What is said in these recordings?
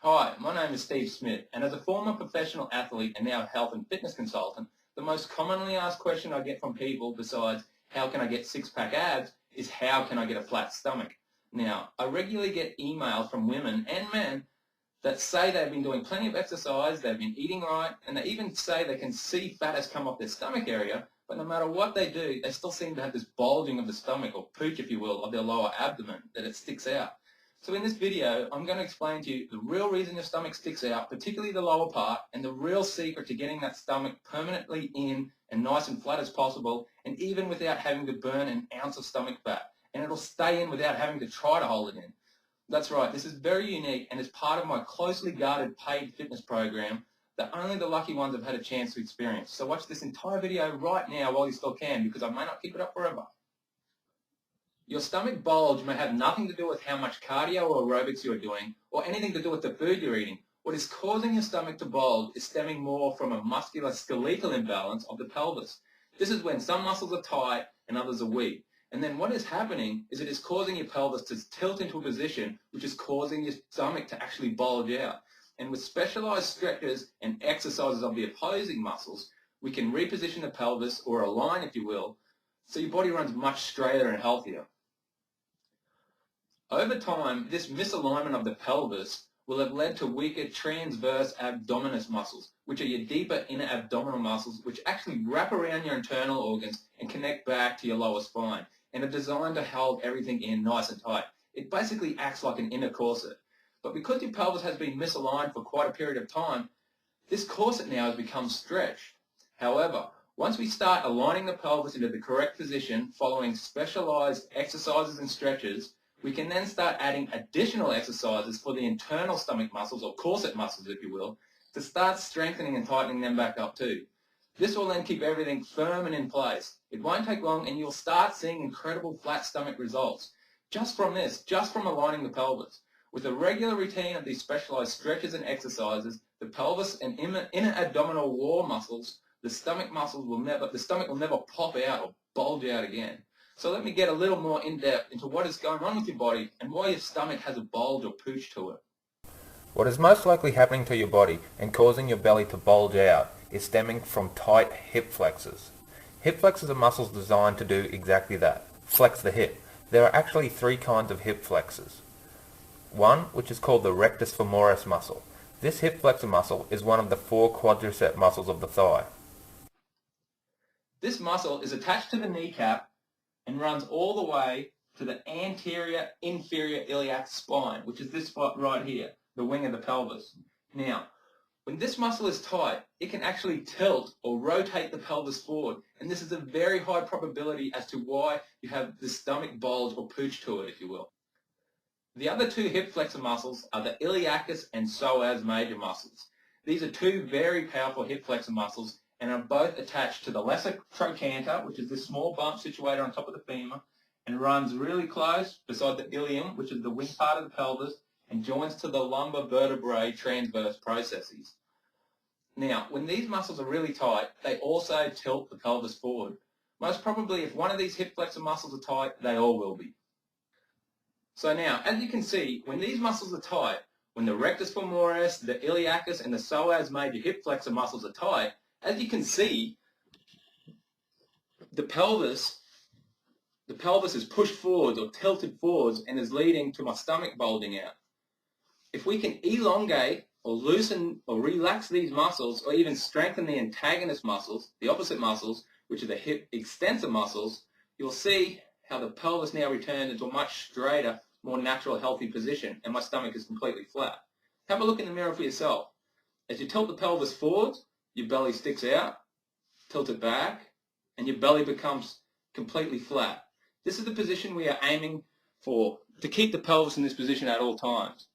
Hi, my name is Steve Smith, and as a former professional athlete and now health and fitness consultant, the most commonly asked question I get from people besides how can I get six-pack abs is how can I get a flat stomach? Now, I regularly get emails from women and men that say they've been doing plenty of exercise, they've been eating right, and they even say they can see fat has come off their stomach area, but no matter what they do, they still seem to have this bulging of the stomach, or pooch if you will, of their lower abdomen, that it sticks out. So in this video, I'm going to explain to you the real reason your stomach sticks out, particularly the lower part, and the real secret to getting that stomach permanently in and nice and flat as possible, and even without having to burn an ounce of stomach fat. And it'll stay in without having to try to hold it in. That's right, this is very unique and is part of my closely guarded paid fitness program that only the lucky ones have had a chance to experience. So watch this entire video right now while you still can, because I may not keep it up forever. Your stomach bulge may have nothing to do with how much cardio or aerobics you are doing, or anything to do with the food you're eating. What is causing your stomach to bulge is stemming more from a musculoskeletal imbalance of the pelvis. This is when some muscles are tight and others are weak. And then what is happening is it is causing your pelvis to tilt into a position which is causing your stomach to actually bulge out. And with specialized stretches and exercises of the opposing muscles, we can reposition the pelvis, or align if you will, so your body runs much straighter and healthier. Over time, this misalignment of the pelvis will have led to weaker transverse abdominis muscles, which are your deeper inner abdominal muscles, which actually wrap around your internal organs and connect back to your lower spine, and are designed to hold everything in nice and tight. It basically acts like an inner corset. But because your pelvis has been misaligned for quite a period of time, this corset now has become stretched. However, once we start aligning the pelvis into the correct position following specialized exercises and stretches, we can then start adding additional exercises for the internal stomach muscles, or corset muscles if you will, to start strengthening and tightening them back up too. This will then keep everything firm and in place. It won't take long and you'll start seeing incredible flat stomach results. Just from this, just from aligning the pelvis. With a regular routine of these specialized stretches and exercises, the pelvis and inner abdominal wall muscles, the stomach will never pop out or bulge out again. So let me get a little more in-depth into what is going on with your body and why your stomach has a bulge or pooch to it. What is most likely happening to your body and causing your belly to bulge out is stemming from tight hip flexors. Hip flexors are muscles designed to do exactly that, flex the hip. There are actually three kinds of hip flexors. One, which is called the rectus femoris muscle. This hip flexor muscle is one of the four quadricep muscles of the thigh. This muscle is attached to the kneecap and runs all the way to the anterior inferior iliac spine, which is this spot right here, the wing of the pelvis. Now, when this muscle is tight, it can actually tilt or rotate the pelvis forward, and this is a very high probability as to why you have the stomach bulge or pooch to it, if you will. The other two hip flexor muscles are the iliacus and psoas major muscles. These are two very powerful hip flexor muscles and are both attached to the lesser trochanter, which is this small bump situated on top of the femur, and runs really close beside the ilium, which is the wing part of the pelvis, and joins to the lumbar vertebrae transverse processes. Now, when these muscles are really tight, they also tilt the pelvis forward. Most probably, if one of these hip flexor muscles are tight, they all will be. So now, as you can see, when these muscles are tight, when the rectus femoris, the iliacus, and the psoas major hip flexor muscles are tight, as you can see, the pelvis is pushed forwards or tilted forwards and is leading to my stomach bulging out. If we can elongate or loosen or relax these muscles, or even strengthen the antagonist muscles, the opposite muscles, which are the hip extensor muscles, you'll see how the pelvis now returns into a much straighter, more natural, healthy position, and my stomach is completely flat. Have a look in the mirror for yourself. As you tilt the pelvis forwards, your belly sticks out, tilt it back, and your belly becomes completely flat. This is the position we are aiming for, to keep the pelvis in this position at all times,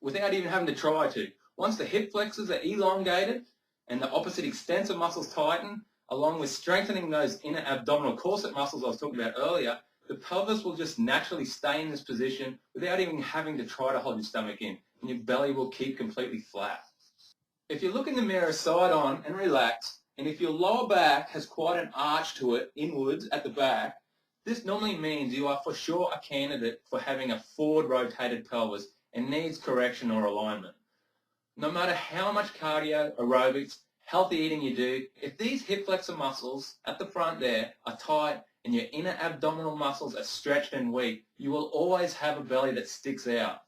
without even having to try to. Once the hip flexors are elongated and the opposite extensor muscles tighten, along with strengthening those inner abdominal corset muscles I was talking about earlier, the pelvis will just naturally stay in this position without even having to try to hold your stomach in, and your belly will keep completely flat. If you look in the mirror side on and relax, and if your lower back has quite an arch to it inwards at the back, this normally means you are for sure a candidate for having a forward rotated pelvis and needs correction or alignment. No matter how much cardio, aerobics, healthy eating you do, if these hip flexor muscles at the front there are tight and your inner abdominal muscles are stretched and weak, you will always have a belly that sticks out.